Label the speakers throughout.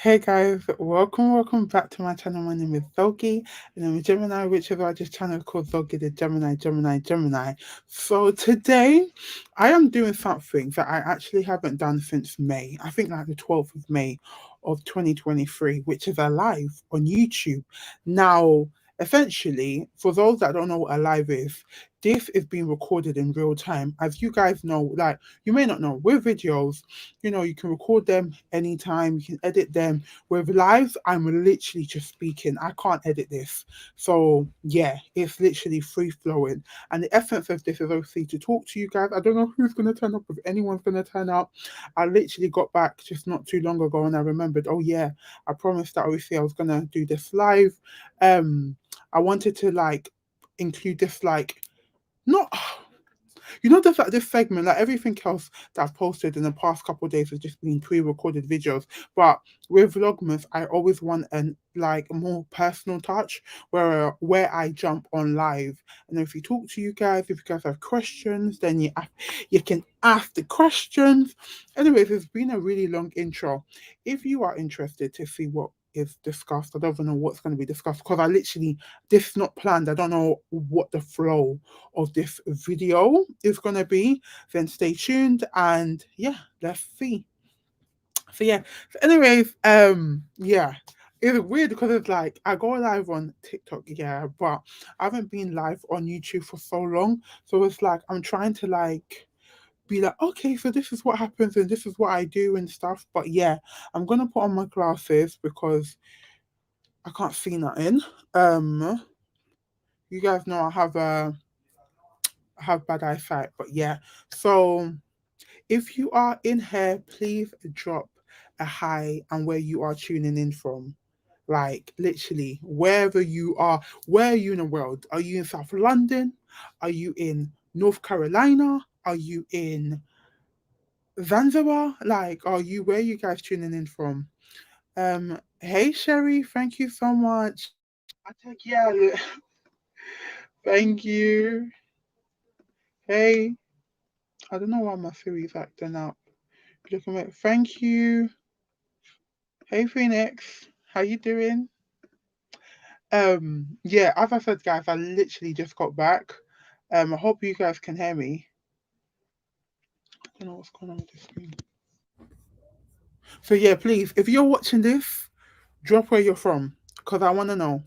Speaker 1: Hey guys, welcome back to my channel. My name is Zogie, and I'm a Gemini, which is why this channel is called Zogie De Gemini. So today, I am doing something that I actually haven't done since May. I think like the 12th of May of 2023, which is a live on YouTube. Now, essentially, for those that don't know what a live is, this is being recorded in real time. As you guys know, like you may not know, with videos, you can record them anytime, you can edit them. With live, I'm literally just speaking. I can't edit this. So yeah, it's literally free flowing. And the essence of this is obviously to talk to you guys. I don't know who's gonna turn up, if anyone's gonna turn up. I literally got back just not too long ago and I remembered, oh yeah, I promised that obviously I was gonna do this live. I wanted to like include this like not just like this segment, like everything else that I've posted in the past couple of days has just been pre-recorded videos. But with Vlogmas, I always want an like more personal touch where I jump on live. And if you talk to you guys, if you guys have questions, then you can ask the questions. Anyways, it's been a really long intro. If you are interested to see what is discussed, I don't even know what's going to be discussed because this is not planned. I don't know what the flow of this video is going to be, then stay tuned and yeah, let's see. So yeah, so anyways, yeah, it's weird because it's like I go live on TikTok, yeah, but I haven't been live on YouTube for so long. So it's like I'm trying to like be like, okay, so this is what happens and this is what I do and stuff. But yeah, I'm gonna put on my glasses because I can't see nothing. You guys know I have bad eyesight, but yeah. So if you are in here, please drop a hi and where you are tuning in from. Like literally, wherever you are, where are you in the world? Are you in South London? Are you in North Carolina? Are you in Zanzibar? Like, where are you guys tuning in from? Hey Sherry, thank you so much. I take yeah, thank you. Hey, I don't know why my Siri's acting up. Looking at thank you. Hey Phoenix, how you doing? Yeah, as I said, guys, I literally just got back. I hope you guys can hear me. I don't know what's going on with this screen. So yeah, please, if you're watching this, drop where you're from, because I want to know.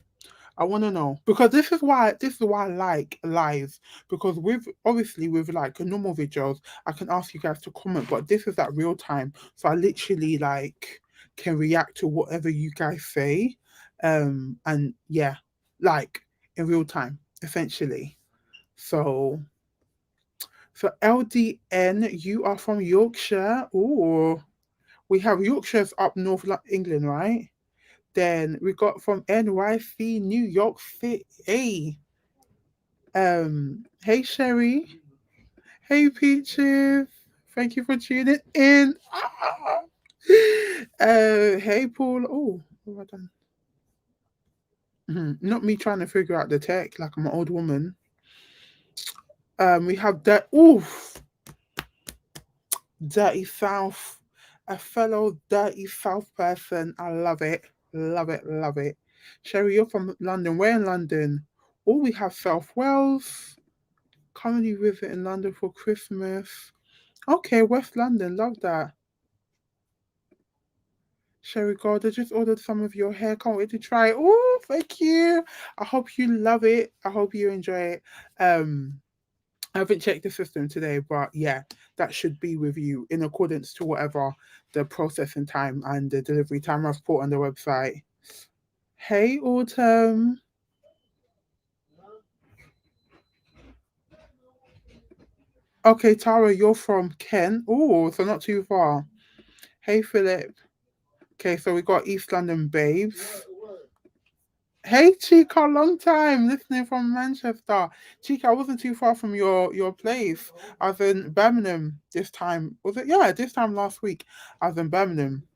Speaker 1: I want to know because this is why I like live because with obviously with like normal videos I can ask you guys to comment, but this is at real time, so I literally like can react to whatever you guys say, and yeah, like in real time essentially. So LDN, you are from Yorkshire. Oh, we have Yorkshire's up north, England, right? Then we got from NYC, New York City. Hey Sherry. Hey Peaches. Thank you for tuning in. Hey Paul. Oh, what have I done? Not me trying to figure out the tech like I'm an old woman. We have that. Oof, Dirty South. A fellow Dirty South person. I love it. Love it. Love it. Sherry, you're from London. Where in London? Oh, we have South Wales. Currently visit in London for Christmas. Okay, West London, love that. Sherry God, I just ordered some of your hair. Can't wait to try it. Oh, thank you. I hope you love it. I hope you enjoy it. Um, I haven't checked the system today, but yeah, that should be with you in accordance to whatever the processing time and the delivery time I've put on the website. Hey, Autumn. Okay, Tara, you're from Kent. Oh, so not too far. Hey, Philip. Okay, so we got East London Babes. Hey Chica, long time listening from Manchester. Chica, I wasn't too far from your place. I was in Birmingham this time. Was it? Yeah, this time last week. I was in Birmingham.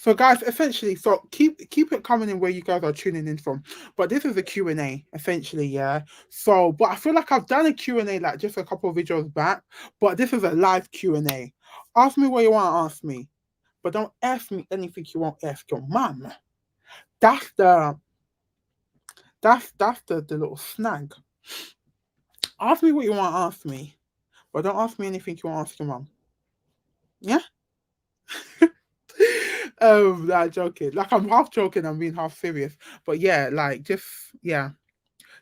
Speaker 1: So guys, essentially, so keep it coming in where you guys are tuning in from. But this is a Q&A, essentially, yeah. So, but I feel like I've done a Q&A like just a couple of videos back, but this is a live Q&A. Ask me what you want to ask me, but don't ask me anything you won't ask your mum. That's the that's the little snag. Ask me what you want to ask me, but don't ask me anything you want to ask your mum. Yeah? Like joking. Like I'm half joking, I'm being half serious. But yeah, like just yeah.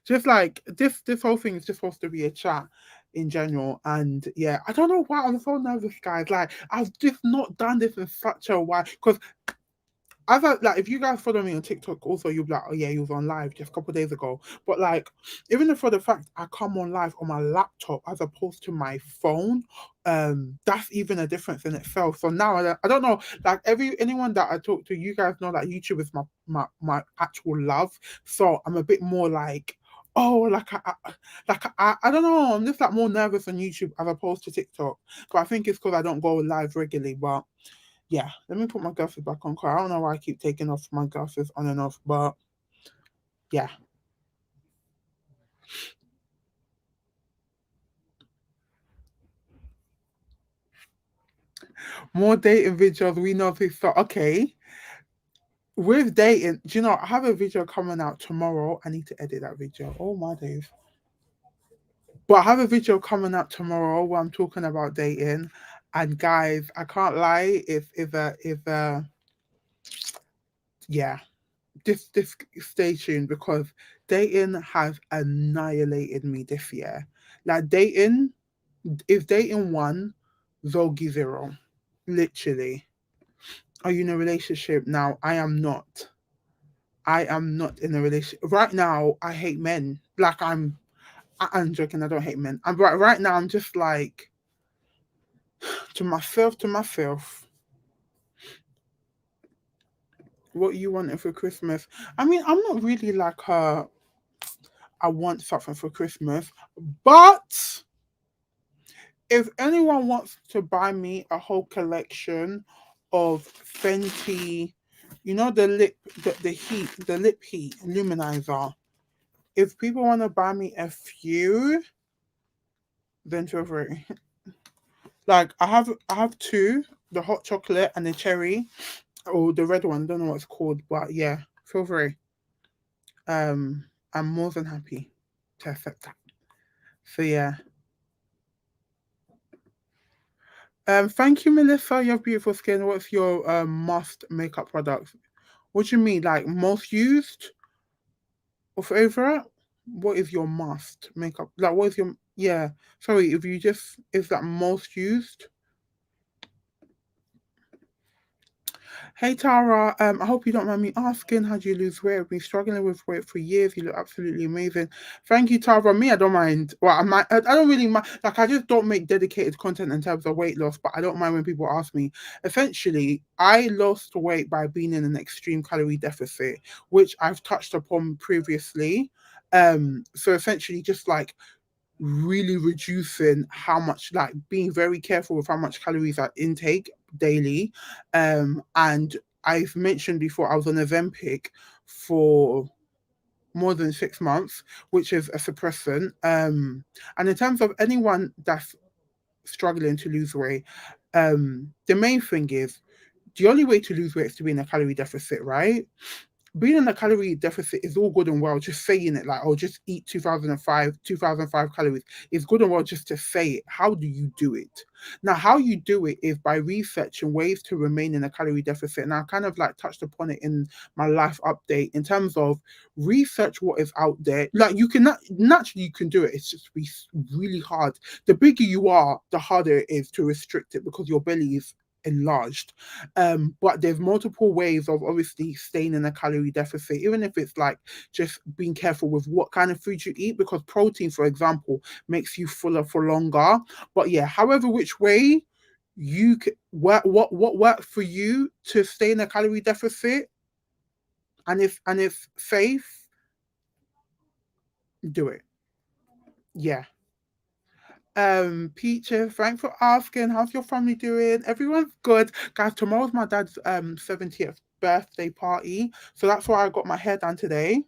Speaker 1: Just like this whole thing is just supposed to be a chat in general. And yeah, I don't know why I'm so nervous, guys. Like I've just not done this in such a while. Because as I like, if you guys follow me on TikTok, also you'll be like, oh yeah, you was on live just a couple of days ago. But like, even if for the fact I come on live on my laptop as opposed to my phone, that's even a difference in itself. So now I don't know, like anyone that I talk to, you guys know that YouTube is my actual love. So I'm a bit more like. Oh, I don't know. I'm just like more nervous on YouTube as opposed to TikTok. But I think it's because I don't go live regularly. But yeah, let me put my glasses back on. 'Cause I don't know why I keep taking off my glasses on and off, but yeah. More dating videos. We know this. So, okay. With dating, do you know, I have a video coming out tomorrow. I need to edit that video. Oh my days. But I have a video coming out tomorrow where I'm talking about dating. And guys, I can't lie, if yeah, this stay tuned because dating has annihilated me this year. Like dating, if dating one, Zogie zero. Literally. Are you in a relationship now? I am not. I am not in a relationship. Right now, I hate men. Like I'm joking, I don't hate men. I'm right now I'm just like to myself, what you wanting for Christmas? I mean, I'm not really like I want something for Christmas, but if anyone wants to buy me a whole collection of Fenty, you know the lip heat luminizer. If people want to buy me a few, then feel free. Like I have two, the hot chocolate and the cherry, or the red one. I don't know what it's called, but yeah, feel free. I'm more than happy to accept that. So yeah. Thank you, Melissa. You have beautiful skin. What's your must makeup product? What do you mean, like most used or favorite? What is your must makeup? Like, what is your yeah? Sorry, if you just is that most used? Hey Tara, I hope you don't mind me asking, how do you lose weight? I've been struggling with weight for years. You look absolutely amazing. Thank you, Tara. Me, I don't mind. Well, I don't really mind. Like, I just don't make dedicated content in terms of weight loss, but I don't mind when people ask me. Essentially, I lost weight by being in an extreme calorie deficit, which I've touched upon previously. So essentially, just like really reducing how much, like being very careful with how much calories I intake daily. And I've mentioned before I was on Ozempic for more than 6 months, which is a suppressant. And in terms of anyone that's struggling to lose weight, the main thing is the only way to lose weight is to be in a calorie deficit, right? Being in a calorie deficit is all good and well, just saying it like, oh, just eat 2005 calories. It's good and well just to say it. How do you do it? Now, how you do it is by researching ways to remain in a calorie deficit. And I kind of like touched upon it in my life update in terms of research what is out there. Like you can naturally you can do it. It's just really hard. The bigger you are, the harder it is to restrict it because your belly is enlarged. But there's multiple ways of obviously staying in a calorie deficit, even if it's like just being careful with what kind of food you eat, because protein, for example, makes you fuller for longer. But yeah, however which way you can, what works for you to stay in a calorie deficit and if safe, do it. Yeah. Peaches, thanks for asking. How's your family doing? Everyone's good. Guys, tomorrow's my dad's 70th birthday party. So that's why I got my hair done today.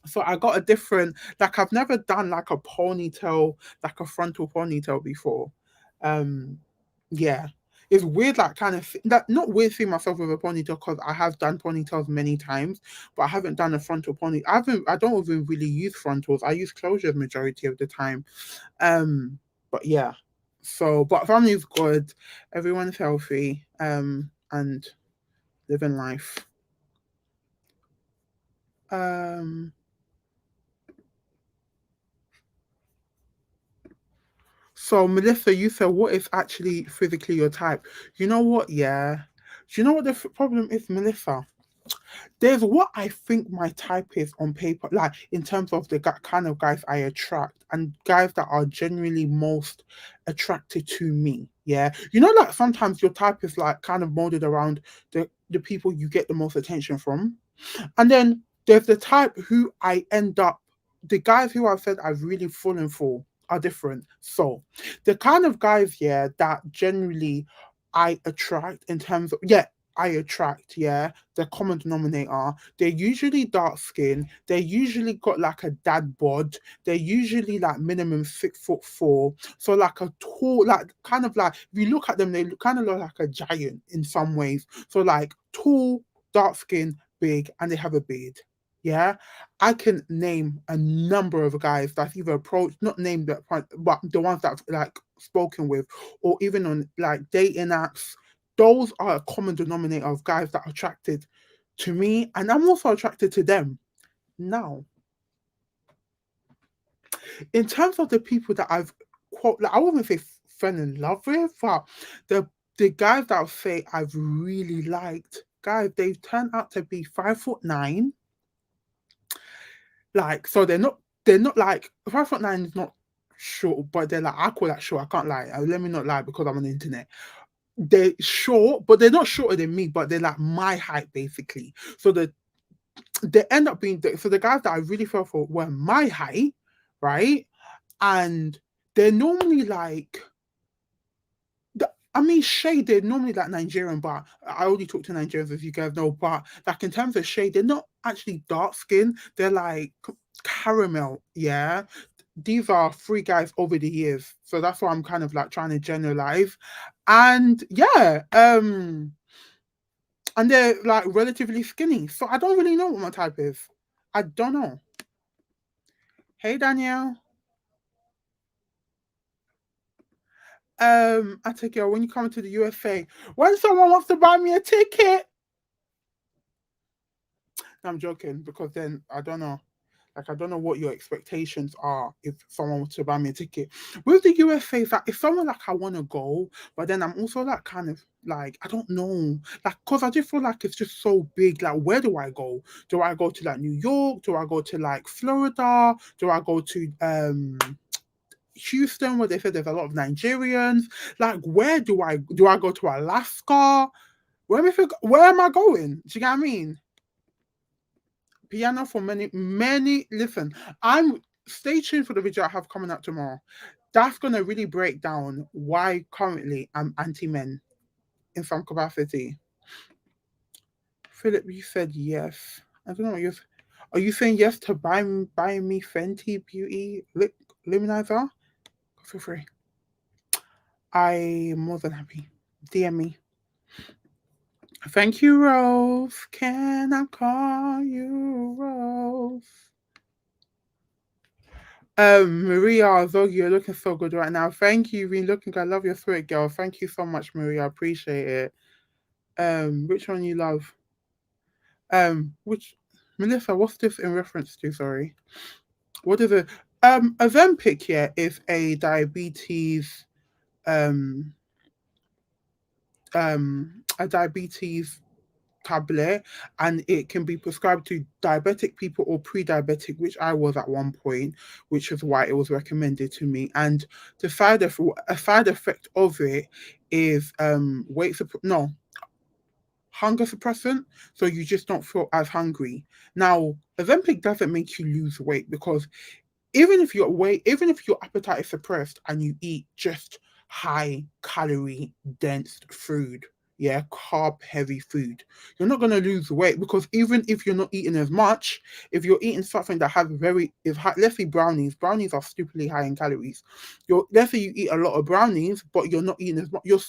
Speaker 1: So I got a different, like I've never done like a ponytail, like a frontal ponytail before. Um, yeah. It's weird, like kind of that not weird seeing myself with a ponytail because I have done ponytails many times, but I haven't done a frontal pony. I don't even really use frontals. I use closures majority of the time. But yeah. So but family's good, everyone's healthy, and living life. Um So, Melissa, you said what is actually physically your type? You know what? Yeah. Do you know what the problem is, Melissa? There's what I think my type is on paper, like in terms of the kind of guys I attract and guys that are genuinely most attracted to me. Yeah. You know, like sometimes your type is like kind of molded around the people you get the most attention from. And then there's the type who I end up, the guys who I've said I've really fallen for are different. So the kind of guys, yeah, that generally I attract in terms of, yeah, I attract, yeah, the common denominator. They're usually dark skin. They usually got like a dad bod. They're usually like minimum 6'4". So like a tall, like kind of like if you look at them, kind of look like a giant in some ways. So like tall, dark skin, big, and they have a beard. Yeah, I can name a number of guys that's either approached, not named that, but the ones that I've like spoken with, or even on like dating apps. Those are a common denominator of guys that are attracted to me, and I'm also attracted to them. Now, in terms of the people that I've quote, like, I wouldn't say fell in love with, but the guys that I'll say I've really liked, guys, they've turned out to be 5'9". Like, so they're not like 5'9" is not short, but they're like I call that short. I can't lie. Let me not lie because I'm on the internet. They're short, but they're not shorter than me, but they're like my height basically. So they end up being so the guys that I really fell for were my height, right? And they're normally like I mean, shade, they're normally like Nigerian, but I only talk to Nigerians, as you guys know. But like in terms of shade, they're not actually dark skin. They're like caramel. Yeah. These are three guys over the years. So that's why I'm kind of like trying to generalize. And yeah, and they're like relatively skinny. So I don't really know what my type is. I don't know. Hey Danielle. I take it when you come to the USA, when someone wants to buy me a ticket. No, I'm joking because then I don't know. Like I don't know what your expectations are if someone were to buy me a ticket. With the USA, it's like if someone like I want to go, but then I'm also like kind of like I don't know, like because I just feel like it's just so big. Like where do I go? Do I go to like New York? Do I go to like Florida? Do I go to Houston where they said there's a lot of Nigerians? Like where do I go to Alaska? Where am I going? Do you get what I mean? Piano for many. Listen, I'm stay tuned for the video I have coming out tomorrow. That's gonna really break down why currently I'm anti-men in some capacity. Philip, you said yes. I don't know what you're. Are you saying yes to buy me Fenty Beauty Luminizer? Feel free. I'm more than happy. DM me. Thank you, Rose. Can I call you Rose? Maria Zogie, you're looking so good right now. Thank you. You've been looking good. I love your sweet girl. Thank you so much, Maria. I appreciate it. Which one you love? Which Melissa, what's this in reference to? Sorry. What is it? Ozempic, yeah, is a um diabetes tablet, and it can be prescribed to diabetic people or pre-diabetic, which I was at one point, which is why it was recommended to me. And a side effect of it is no, hunger suppressant, so you just don't feel as hungry. Now Ozempic doesn't make you lose weight because even if your appetite is suppressed and you eat just high calorie dense food, yeah, carb heavy food, you're not going to lose weight, because even if you're not eating as much, if you're eating something that has very is high, let's say brownies are stupidly high in calories. Let's say you eat a lot of brownies but you're not eating as much, you're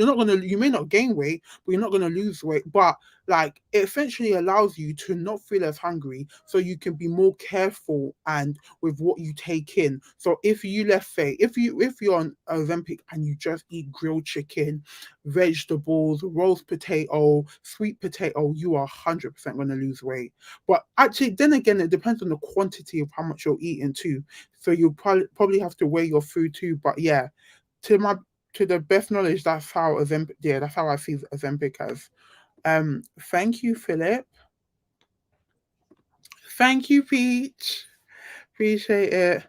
Speaker 1: not going to, you may not gain weight but you're not going to lose weight. But like, it essentially allows you to not feel as hungry, so you can be more careful and with what you take in. So if you, let's say, if you're on Ozempic and you just eat grilled chicken, vegetables, roast potato, sweet potato, you are 100% going to lose weight. But actually, then again, it depends on the quantity of how much you're eating too. So you probably have to weigh your food too. But yeah, to my to the best knowledge, that's how Ozempic. Yeah, that's how I see Ozempic as. Thank you, Philip. Thank you, Peach. Appreciate it.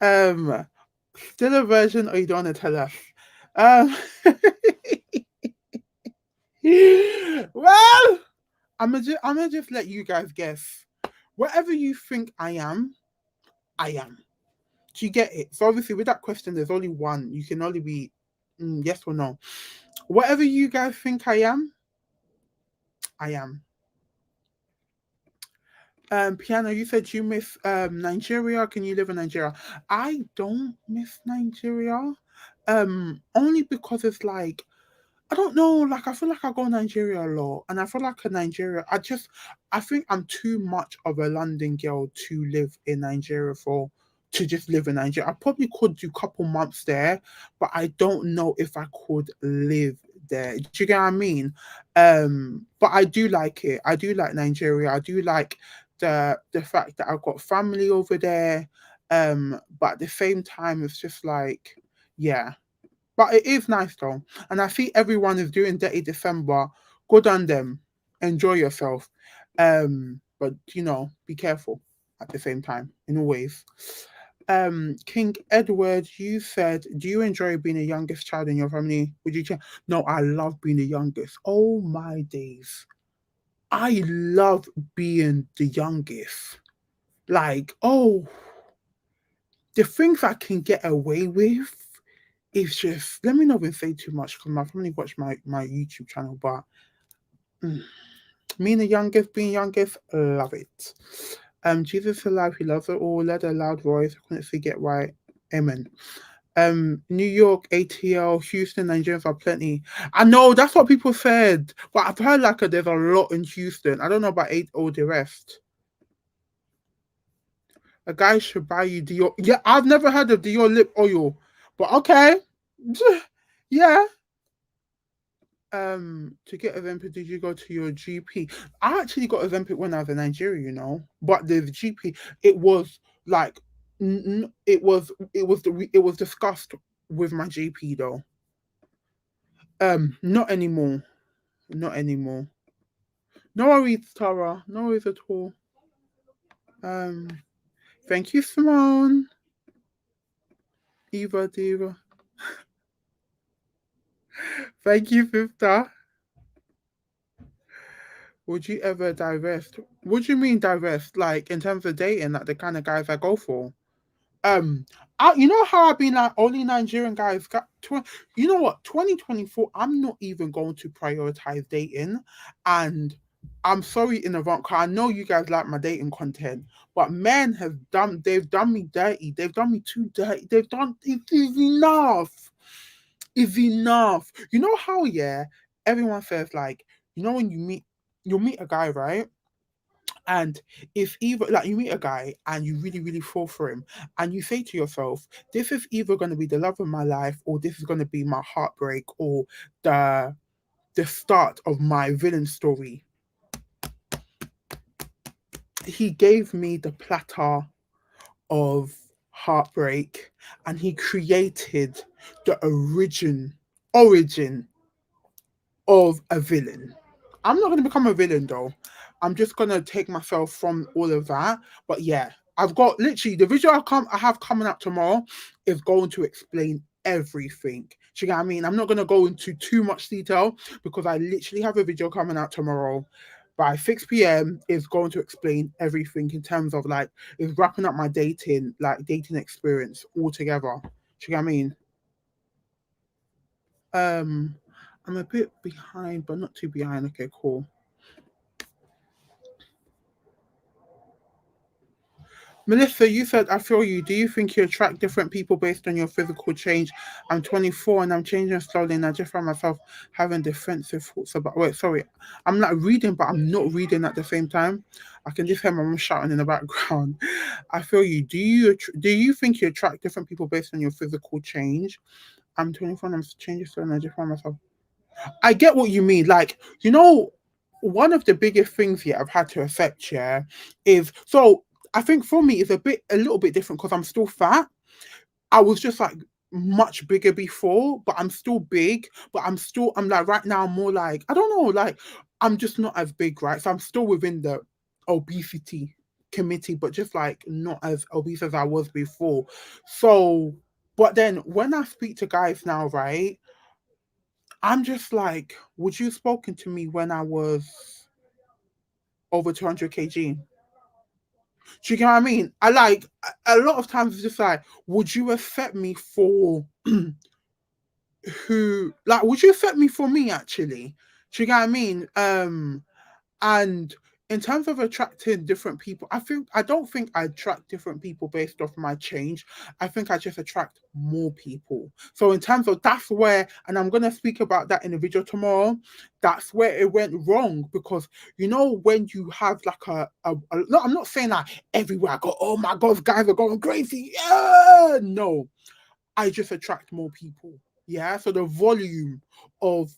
Speaker 1: Um, Still a version, or you don't want to tell us? Um, well, I'm gonna just let you guys guess. Whatever you think I am, I am. Do you get it? So obviously, with that question, there's only one. You can only be yes or no. Whatever you guys think I am, I am. Piano, you said you miss Nigeria. Can you live in Nigeria? I don't miss Nigeria. Only because it's like, I don't know, like I feel like I go to Nigeria a lot, and I feel like in Nigeria, I think I'm too much of a London girl to live in Nigeria for to just live in Nigeria. I probably could do a couple months there, but I don't know if I could live there. Do you get what I mean? But I do like it. I do like Nigeria. I do like the fact that I've got family over there. But at the same time, it's just like, yeah, but it is nice though. And I see everyone is doing Dirty December. Good on them. Enjoy yourself. But be careful at the same time, in all ways. King Edward, you said, do you enjoy being the youngest child in your family? Would you change? No, I love being the youngest. Oh my days. I love being the youngest. Like, oh, the things I can get away with, it's just, let me not even say too much because my family watch my YouTube channel, but mm, me and the youngest, being youngest, love it. Jesus alive, he loves it all. Led a loud voice. I couldn't see get right. Amen. New York, ATL, Houston, Nigerians are plenty. I know that's what people said, but I've heard like there's a lot in Houston. I don't know about eight or the rest. A guy should buy you Dior. Yeah, I've never heard of Dior lip oil, but okay. Yeah, to get Ozempic, did you go to your GP? I actually got Ozempic when I was in Nigeria, but the GP, it was like, it was discussed with my GP though. Not anymore, not anymore. No worries, Tara. No worries at all. Um, thank you, Simone. Eva Diva. Thank you, sister. Would you ever divest? What do you mean divest? Like in terms of dating, like the kind of guys I go for? Um, you know how I've been like only Nigerian guys got. You know what? 2024. I'm not even going to prioritize dating, and I'm sorry in advance because I know you guys like my dating content, but men have done. They've done me dirty. They've done me too dirty. They've done. It is enough. Is enough. You know how, yeah, everyone says like, when you'll meet a guy, right? And if either, like, you meet a guy and you really, really fall for him, and you say to yourself, this is either going to be the love of my life, or this is going to be my heartbreak, or the the start of my villain story. He gave me the platter of heartbreak, and he created the origin of a villain. I'm not going to become a villain though. I'm just going to take myself from all of that. But yeah, I've got literally the video I have coming up tomorrow is going to explain everything. Do you get what I mean? I'm not going to go into too much detail because I literally have a video coming out tomorrow. by 6 p.m. is going to explain everything in terms of like is wrapping up my dating experience altogether. Do you get what I mean? Um, I'm a bit behind, but not too behind. Okay, cool. Melissa, you said, I feel you. Do you think you attract different people based on your physical change? I'm 24 and I'm changing slowly, and I just find myself having defensive thoughts about. Wait, sorry. I'm like reading, but I'm not reading at the same time. I can just hear my mom shouting in the background. I feel you. Do you think you attract different people based on your physical change? I'm 24 and I'm changing slowly, and I just find myself. I get what you mean. Like, one of the biggest things here I've had to affect, yeah, is so I think for me it's a little bit different because I'm still fat. I was just like much bigger before, but I'm still big. But I'm like right now more like I don't know, like I'm just not as big, right? So I'm still within the obesity committee, but just like not as obese as I was before. So, but then when I speak to guys now, right? I'm just like, would you have spoken to me when I was over 200 kg? Do you get what I mean? I like a lot of times it's just like, would you accept me for who? Like, would you accept me for me actually? Do you get what I mean? And in terms of attracting different people, I don't think I attract different people based off my change. I think I just attract more people. So in terms of that's where, and I'm gonna speak about that in a video tomorrow. That's where it went wrong because when you have like no, I'm not saying that everywhere I go, oh my god, guys are going crazy. Yeah, no, I just attract more people. Yeah, so the volume of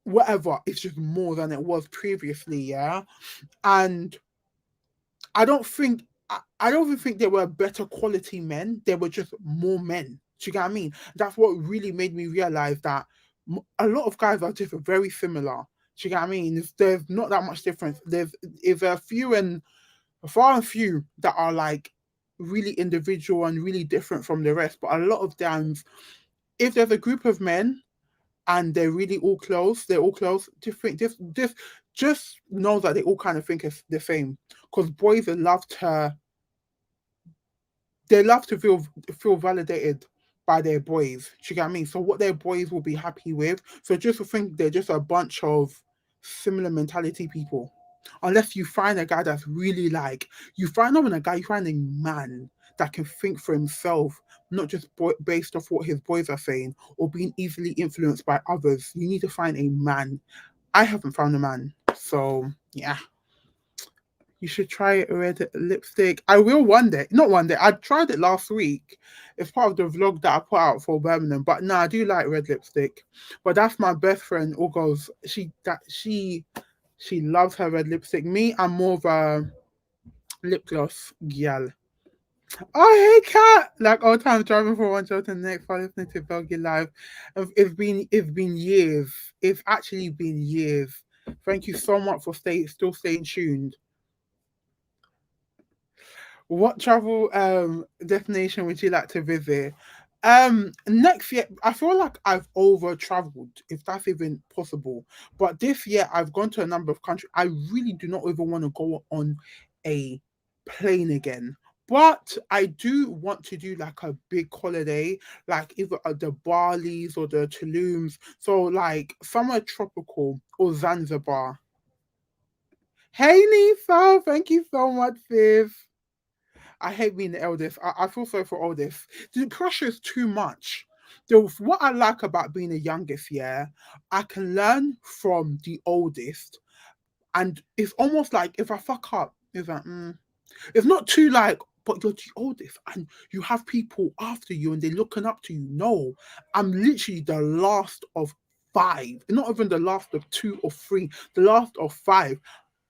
Speaker 1: whatever is just more than it was previously. Yeah, and I don't think I don't even think they were better quality men. They were just more men. Do you get what I mean? That's what really made me realize that a lot of guys are just very similar. Do you get what I mean? There's not that much difference. There's a few and far and few that are like really individual and really different from the rest. But a lot of times, if there's a group of men and they're really all close. They're all close. Just know that they all kind of think it's the same. Because boys they love to feel validated by their boys. Do you get what I mean? So what their boys will be happy with. So just to think they're just a bunch of similar mentality people. Unless you find a guy that's really like you find not even a guy, you find a man that can think for himself, not just based off what his boys are saying or being easily influenced by others. You need to find a man. I haven't found a man, so yeah. You should try red lipstick. I will one day. Not one day. I tried it last week. It's part of the vlog that I put out for Birmingham. But no, I do like red lipstick. But that's my best friend. All goes. She loves her red lipstick. Me, I'm more of a lip gloss gal. Oh hey cat! Like all times driving from one job to the next while listening to Belgian Live. It's been years. It's actually been years. Thank you so much for still staying tuned. What travel destination would you like to visit? Next year, I feel like I've over traveled, if that's even possible. But this year, I've gone to a number of countries. I really do not even want to go on a plane again. But I do want to do like a big holiday, like either the Balis or the Tulums. So like somewhere tropical or Zanzibar. Hey Nisa, thank you so much, sis. I hate being the eldest. I feel sorry for all this. The pressure is too much. What I like about being the youngest, yeah, I can learn from the oldest, and it's almost like if I fuck up, it's like, it's not too like, but you're the oldest, and you have people after you, and they're looking up to you. No, I'm literally the last of five, not even the last of two or three, the last of five.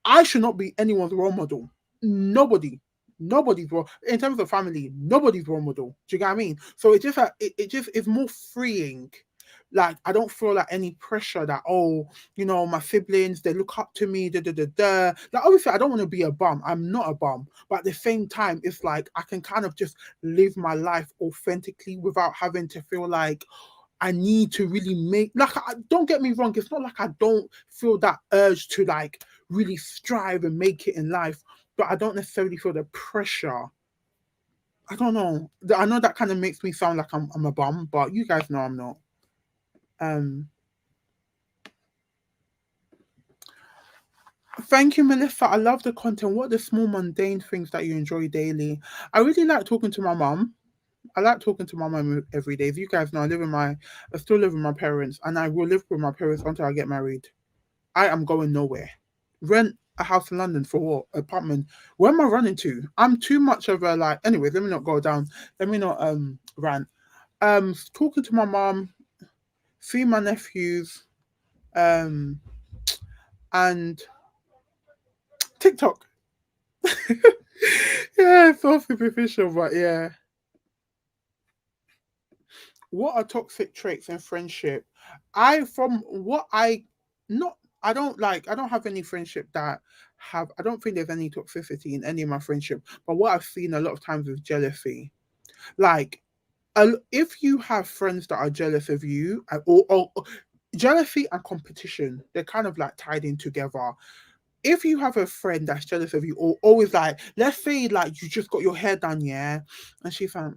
Speaker 1: I should not be anyone's role model. Nobody. Nobody's role in terms of family, nobody's role model. Do you get what I mean? So it just it just is more freeing. Like I don't feel like any pressure that my siblings they look up to me, da da da da. Like obviously I don't want to be a bum. I'm not a bum, but at the same time, it's like I can kind of just live my life authentically without having to feel like I need to really make, like, don't get me wrong, it's not like I don't feel that urge to like really strive and make it in life, but I don't necessarily feel the pressure. I don't know. I know that kind of makes me sound like I'm a bum, but you guys know I'm not. Um, Thank you, Melissa. I love the content. What are the small mundane things that you enjoy daily? I really like talking to my mum. I like talking to my mum every day. As you guys know, I still live with my parents, and I will live with my parents until I get married. I am going nowhere. Rent a house in London for what? Apartment. Where am I running to? I'm too much of a like. Anyways, let me not go down. Let me not rant. Talking to my mum, see my nephews, um, and TikTok. Yeah, it's so superficial, but yeah. What are toxic traits in friendship? From what not, I don't have any friendship that I don't think there's any toxicity in any of my friendship. But what I've seen a lot of times is jealousy. Like, if you have friends that are jealous of you, or jealousy and competition, they're kind of like tied in together. If you have a friend that's jealous of you, or always like, let's say like you just got your hair done, yeah, and she's like,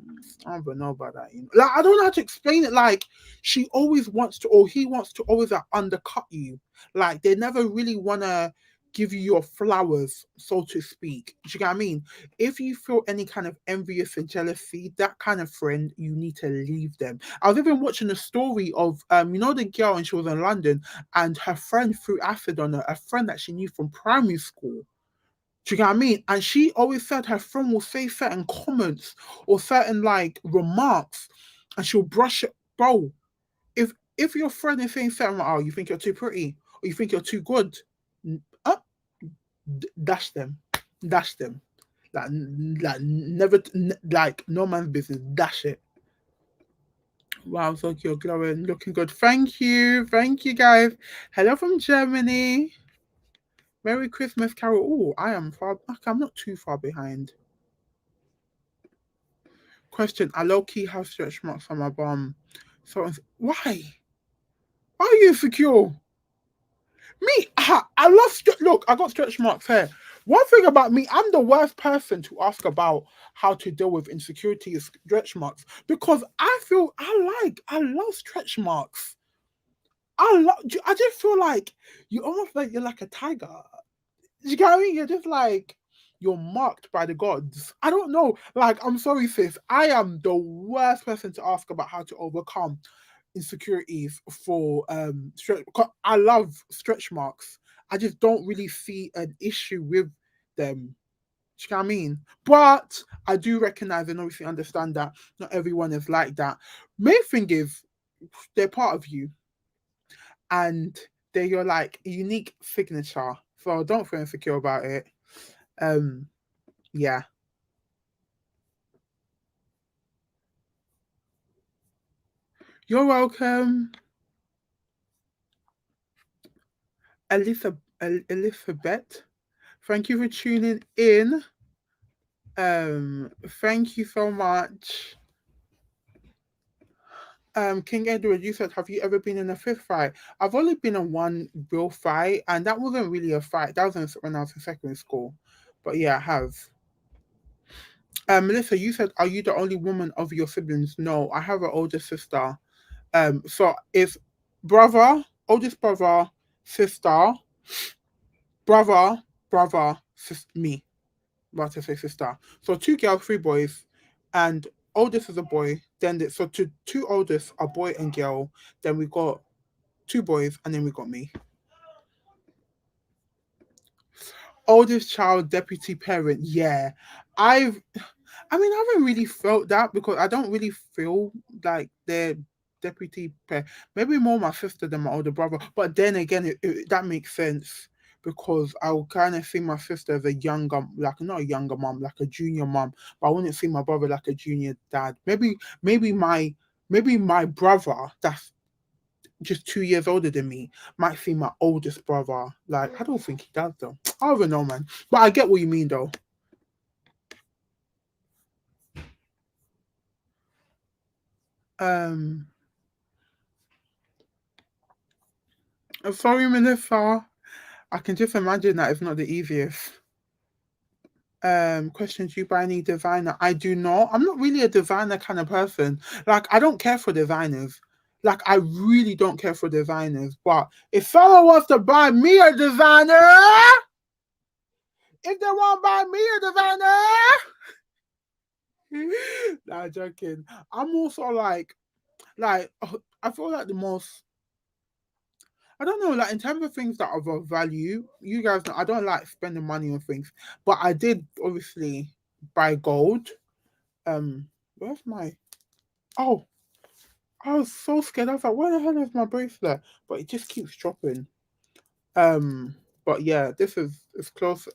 Speaker 1: I don't even know about that. Like, I don't know how to explain it. Like, she always wants to, or he wants to always like undercut you. Like, they never really want to give you your flowers, so to speak. Do you get what I mean? If you feel any kind of envious and jealousy, that kind of friend, you need to leave them. I was even watching a story of the girl, and she was in London, and her friend threw acid on her, a friend that she knew from primary school. Do you get what I mean? And she always said her friend will say certain comments or certain like remarks, and she'll brush it. Bro, if your friend is saying something like, "Oh, you think you're too pretty," or "You think you're too good," uh, dash them, dash them. Like never, like no man's business. Dash it. Wow, Zogie, you're glowing, looking good. Thank you, guys. Hello from Germany. Merry Christmas, Carol. Oh, I am far. Okay, I'm not too far behind. Question: I low key have stretch marks on my bum. So why? Why are you insecure? Me, I love look. I got stretch marks here. One thing about me, I'm the worst person to ask about how to deal with insecurity is stretch marks, because I love stretch marks. I just feel like you almost like you're like a tiger. You get what I mean? You're just like, you're marked by the gods. I don't know. Like, I'm sorry, sis. I am the worst person to ask about how to overcome insecurities for stretch. 'Cause I love stretch marks. I just don't really see an issue with them. Do you know what I mean? But I do recognize and obviously understand that not everyone is like that. Main thing is, they're part of you, and they're your like unique signature. So don't feel insecure about it. Um, yeah. You're welcome, Elizabeth. Thank you for tuning in. Thank you so much. King Edward, you said, have you ever been in a fist fight? I've only been in one real fight, and that wasn't really a fight. That was when I was in secondary school. But yeah, I have. Melissa, you said, are you the only woman of your siblings? No, I have an older sister. So it's brother, oldest brother, sister, brother, me. About to say sister. So two girls, three boys, and oldest is a boy. Then so two oldest are boy and girl. Then we got two boys, and then we got me. Oldest child, deputy parent. Yeah, I've. I mean, I haven't really felt that because I don't really feel like they're deputy parent. Maybe more my sister than my older brother. But then again, that makes sense because I would kind of see my sister as a younger, like not a younger mom, like a junior mom. But I wouldn't see my brother like a junior dad. Maybe my brother that's just 2 years older than me might see my oldest brother. Like, I don't think he does though. I don't know, man. But I get what you mean though. Um Sorry, Melissa. I can just imagine that it's not the easiest. Question, do you buy any designer? I do not. I'm not really a designer kind of person. Like, I don't care for designers. Like, I really don't care for designers. But if someone wants to buy me a designer, if they want to buy me a designer, nah, joking. I'm also like I feel like the most. I don't know, like in terms of things that are of value, you guys know I don't like spending money on things, but I did obviously buy gold. Where's my? Oh, I was so scared. I was like, where the hell is my bracelet? But it just keeps dropping. Um, but yeah, this is as close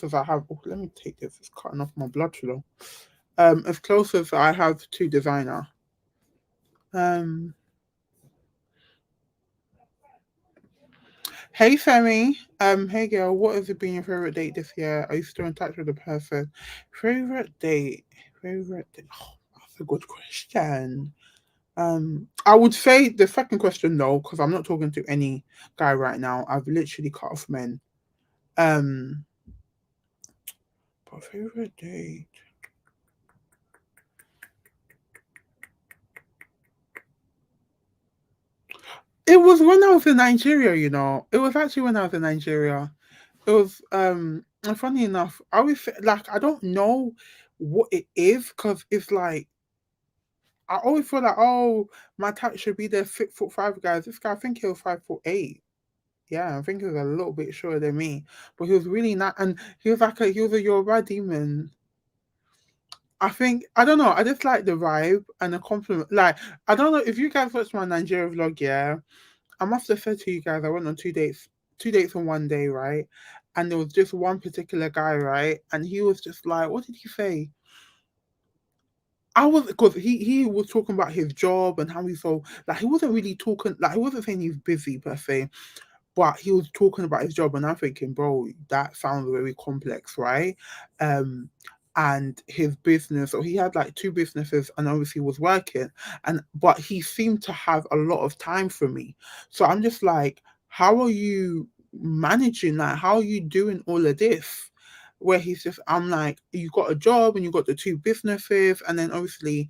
Speaker 1: as I have. Oh, let me take this. It's cutting off my blood flow. As close as I have to designer. Um, Hey Femi. Hey girl, what has been your favorite date this year? Are you still in touch with the person? Favorite date. Favorite date. Oh, that's a good question. I would say the second question though, because I'm not talking to any guy right now. I've literally cut off men. Um, but favorite date. It was when I was in Nigeria, you know. It was actually when I was in Nigeria. It was and funny enough, I always like I don't know what it is because it's like I always feel like, oh, my type should be the 6'5" guys. This guy, I think he was 5'8". Yeah, I think he was a little bit shorter than me, but he was really not, and he was a Yoruba demon. I think I don't know. I just like the vibe and the compliment. Like I don't know if you guys watched my Nigeria vlog. Yeah, I must have said to you guys I went on 2 dates, 2 dates on one day, right? And there was just one particular guy, right? And he was just like, what did he say? I was because he was talking about his job and how he's so like he wasn't really talking like he wasn't saying he's busy per se, but he was talking about his job and I'm thinking, bro, that sounds very complex, right? Um and his business, so he had like two businesses and obviously was working and but he seemed to have a lot of time for me. So I'm just like, how are you managing that? How are you doing all of this? Where he's just, I'm like, you got a job and you got the two businesses, and then obviously,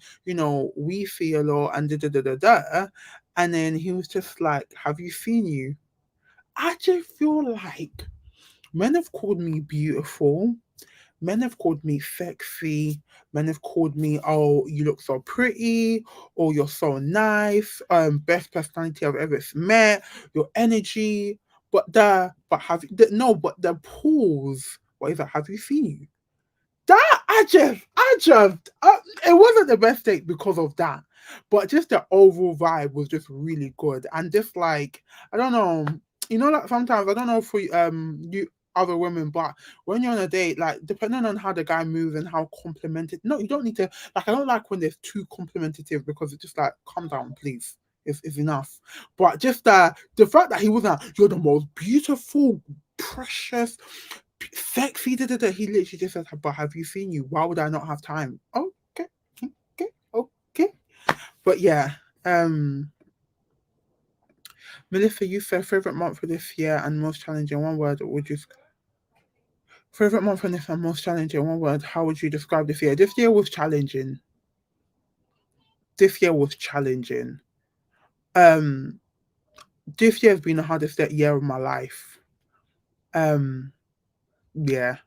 Speaker 1: we see a lot and da da da da da. And then he was just like, have you seen you? I just feel like men have called me beautiful. Men have called me sexy. Men have called me, oh, you look so pretty, or you're so nice. Best personality I've ever met. Your energy, but the pause. What is that? Have you seen you? That it wasn't the best date because of that, but just the overall vibe was just really good, and just like I don't know, like sometimes I don't know for you other women, but when you're on a date, like depending on how the guy moves and how complimented, no, you don't need to like. I don't like when there's too complimentative because it's just like calm down, please. It's enough. But just the fact that he was like, you're the most beautiful, precious, sexy, da, da, da. He literally just said, but have you seen you? Why would I not have time? Okay, okay, okay. But yeah, Melissa, you said favorite month for this year and most challenging. One word, or would you favorite month for this and most challenging? One word. How would you describe this year? This year was challenging. This year was challenging. Um, this year has been the hardest year of my life. Um, yeah,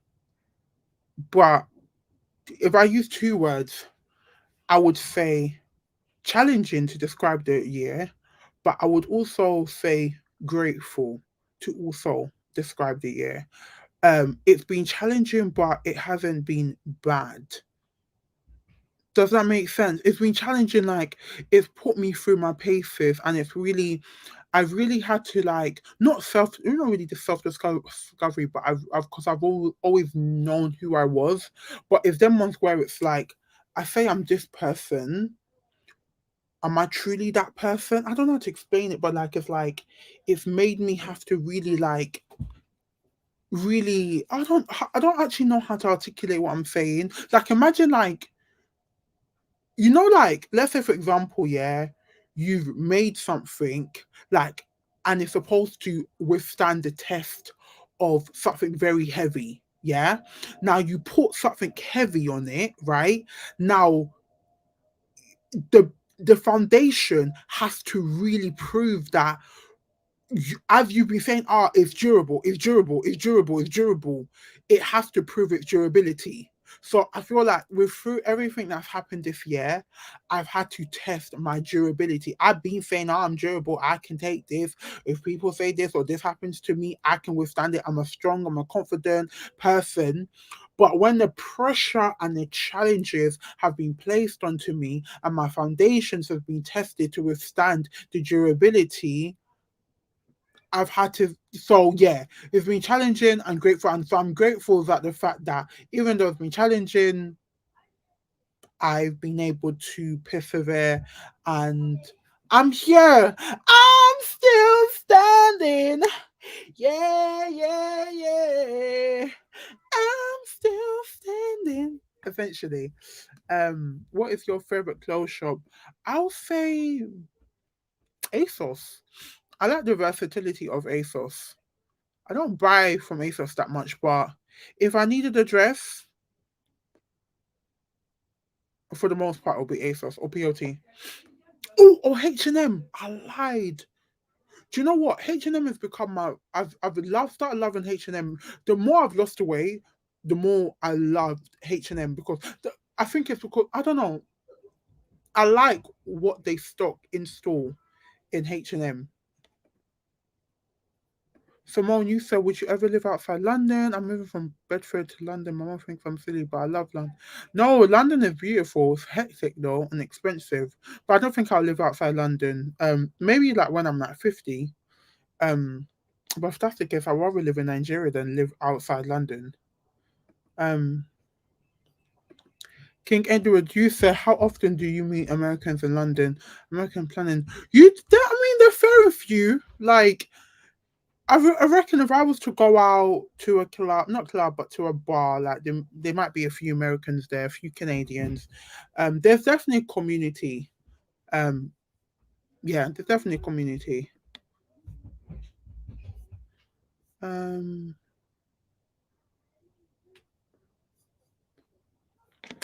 Speaker 1: but if I use two words, I would say challenging to describe the year, but I would also say grateful to also describe the year. It's been challenging, but it hasn't been bad. Does that make sense? It's been challenging, like it's put me through my paces, and I've really had to like not really the self discovery, but because I've always known who I was, but it's them ones where it's like I say I'm this person, am I truly that person? I don't know how to explain it, but like it's made me have to really really I don't actually know how to articulate what I'm saying. Like imagine like like let's say for example, yeah, you've made something like and it's supposed to withstand the test of something very heavy. Yeah. Now you put something heavy on it, right? Now the the foundation has to really prove that as you've been saying, it's durable, it's durable, it's durable, it's durable. It has to prove its durability. So I feel like with through everything that's happened this year, I've had to test my durability. I've been saying, I'm durable, I can take this. If people say this or this happens to me, I can withstand it. I'm a confident person. But when the pressure and the challenges have been placed onto me and my foundations have been tested to withstand the durability, I've had to. So yeah, it's been challenging and grateful, and so I'm grateful that the fact that even though it's been challenging, I've been able to persevere, and I'm here. I'm still standing. Yeah, yeah, yeah. I'm still standing. Eventually, what is your favorite clothes shop? I'll say ASOS. I like the versatility of ASOS. I don't buy from ASOS that much, but if I needed a dress, for the most part, it'll be ASOS or POT. Oh, or H&M. I lied. Do you know what? H&M has become my. Started loving H&M. The more I've lost the weight, the more I loved H&M because I think it's because I don't know. I like what they stock in store in H&M. Simone, you said, would you ever live outside London? I'm moving from Bedford to London. My mom thinks I'm silly, but I love London. No, London is beautiful. It's hectic though and expensive. But I don't think I'll live outside London. Maybe like when I'm like 50. Um, but if that's the case, I'd rather live in Nigeria than live outside London. Um, King Edward, you said, how often do you meet Americans in London? American planning. I mean, they're very few. Like, I reckon if I was to go out to a club, not club, but to a bar, like there might be a few Americans there, a few Canadians. There's definitely a community. Um, yeah, there's definitely a community. Um,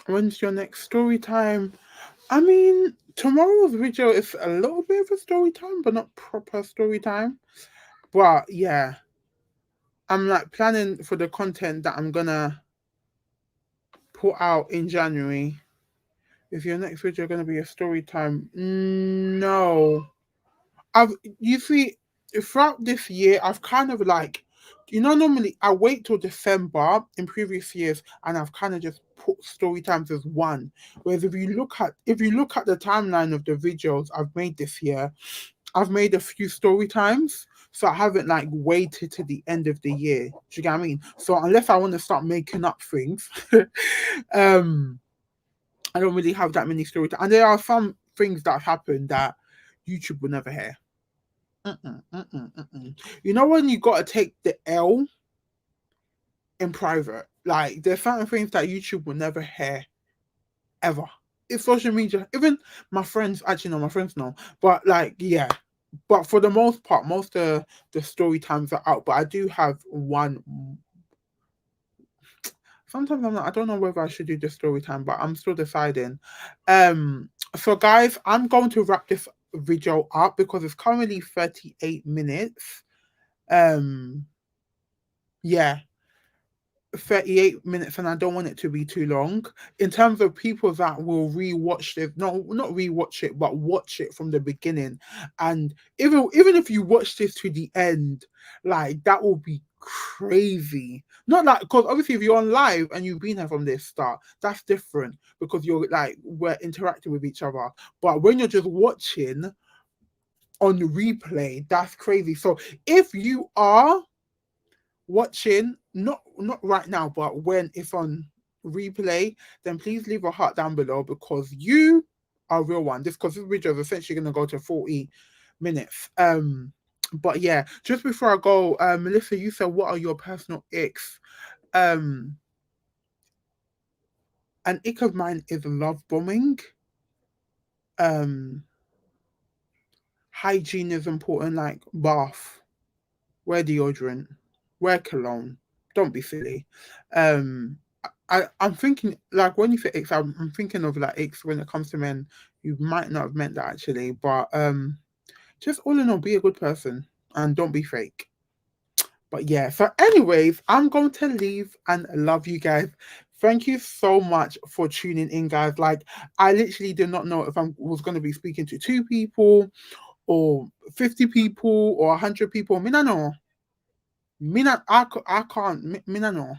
Speaker 1: when's your next story time? I mean, tomorrow's video is a little bit of a story time, but not proper story time. But yeah, I'm like planning for the content that I'm gonna put out in January. Is your next video gonna be a story time? No. I've you see throughout this year I've kind of like normally I wait till December in previous years and I've kind of just put story times as one. Whereas if you look at the timeline of the videos I've made this year, I've made a few story times. So I haven't like waited to the end of the year. Do you get what I mean? So unless I want to start making up things, um I don't really have that many story times. And there are some things that have happened that YouTube will never hear. Mm-mm, mm-mm, mm-mm. You know when you gotta take the L in private? Like there's certain things that YouTube will never hear ever. It's social media. Even my friends, actually no, my friends know. But like, yeah. But for the most part, most of the story times are out. But I do have one. Sometimes I don't know whether I should do the story time, but I'm still deciding. So guys, I'm going to wrap this video up because it's currently 38 minutes. Um, yeah, 38 minutes and I don't want it to be too long. In terms of people that will rewatch this, no, not rewatch it, but watch it from the beginning. And even if you watch this to the end, like that will be crazy. Not like because obviously if you're on live and you've been here from the start, that's different because you're like we're interacting with each other. But when you're just watching on the replay, that's crazy. So if you are watching, not right now, but when it's on replay, then please leave a heart down below because you are a real one. This because this video is essentially gonna go to 40 minutes. But yeah, just before I go, Melissa, you said what are your personal icks? Um an ick of mine is love bombing. Um hygiene is important, like bath, wear deodorant, wear cologne. Don't be silly. Um, I'm thinking like when you say icks, I'm thinking of like icks when it comes to men. You might not have meant that actually, but just all in all, be a good person and don't be fake. But yeah, so anyways, I'm going to leave and love you guys. Thank you so much for tuning in, guys. Like, I literally did not know if I was going to be speaking to two people or 50 people or 100 people. Me no know. I can't. Me no know.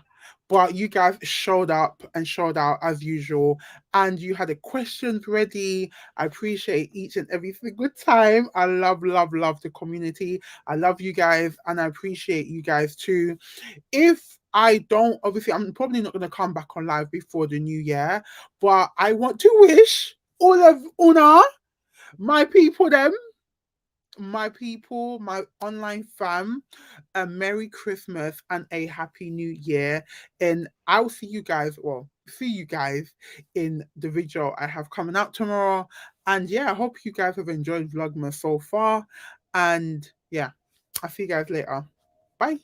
Speaker 1: But you guys showed up and showed out as usual, and you had the questions ready. I appreciate each and every single time. I love, love, love the community. I love you guys, and I appreciate you guys too. If I don't, obviously, I'm probably not going to come back on live before the new year, but I want to wish all of Una, my people, my people, my online fam, a Merry Christmas and a Happy New Year. And I'll see you guys, well, see you guys in the video I have coming out tomorrow. And yeah, I hope you guys have enjoyed Vlogmas so far. And yeah, I'll see you guys later. Bye.